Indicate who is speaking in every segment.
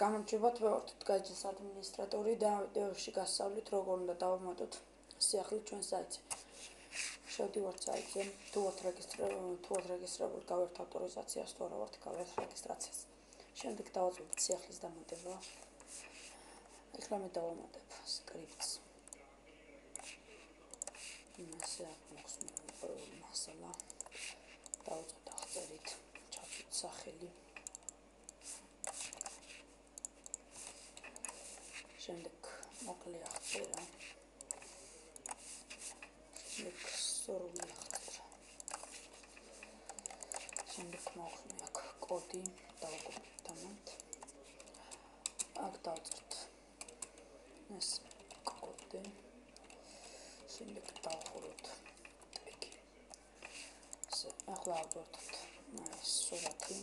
Speaker 1: გამარჯობა, ვართ გაჯის ადმინისტრატორი და ვიდეოში გასწავლით როგორ უნდა დავამატოთ სიახლე ჩვენ საიტზე. შევდივართ საიტზე, თუ ვართ რეგისტრირებული, გავერთ ავტორიზაციას, თუ არა ვართ გავერთ რეგისტრაციას. შემდეგ დავაწყებთ სიახლის დამატება. ეხლა მე დავამატებ სკრიპტს. იმასე აქვს მასალა. დავუწყოთ აღწერით, ჩავწერთ სახელი. შემდეგ მოკლე აღწერა. შემდეგ სრული აღწერა. შემდეგ მოვხმე აქ კოდი, დავაკოპიოთ ამათ. აქ დავწერთ ეს კოდი. შემდეგ დავხუროთ ტეგი. ახლა ავდოთ ეს სურათი.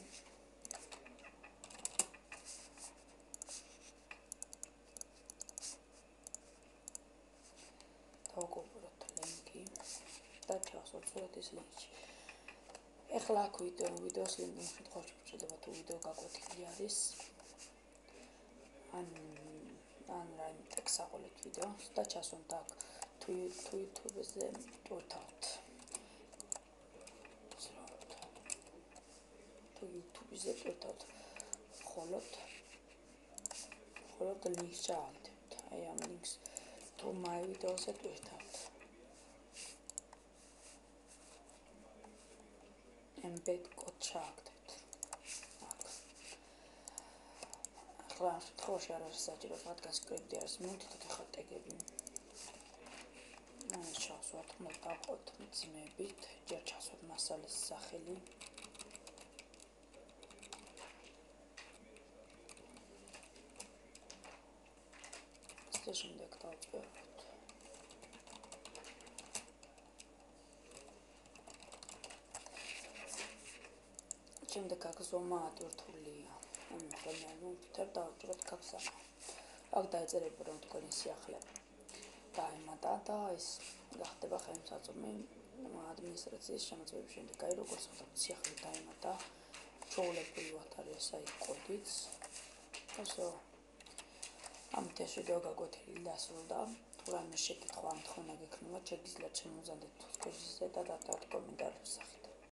Speaker 1: დავკოპიროთ ლინკი და ჩავსვათ სურათის ლინკი. ეხლა აქ ვიდეოს ლინკი შემთხვევაში შეიძლება თუ ვიდეო გაკვეთილი არის. ან რაიმე ტექსტს აყოლეთ ვიდეოს და ჩასვამთ აქ თუ YouTube-ზე ტვირთავთ. თუ YouTube-ზე ტვირთავთ მხოლოდ ლინკს ჩაავდეთ. აი ამ ლინკს თუ my videoზე ტვირთავთ. embed კოდს ჩააგდეთ. ახლა ამ შემთხვევაში არ არის საჭირო რადგან სკრიპტი არის მოვთითოთ ახლა ტეგები. ჩავსვათ მოტაყოთ მძიმებით, ჯერ ჩავსვათ მასალის სახელი. შემდეგ დავწეროთ. შემდეგ აქ ზომა ადვირთულია. ხოლმე მოვთითებ დავწეროთ კაფსამა. აქ დაეწერება რომ თქვენი სიახლე დაემატა და ეს გახდება ხელმისაწვდომი ადმინისტრაციის შემოწმების შემდეგ. აი როგორც ხდება სიახლე დაემატა, ჩვეულებრივ არის აი კოდიც. ასე ამით ეს ვიდეო გაკვეთილი დასრულდა. თუ რაიმე შეკითხვა ან თხოვნა გექნება, შეგიძლიათ შემოვზადოთ თვითონ და დატოვოთ კომენტარების სახით.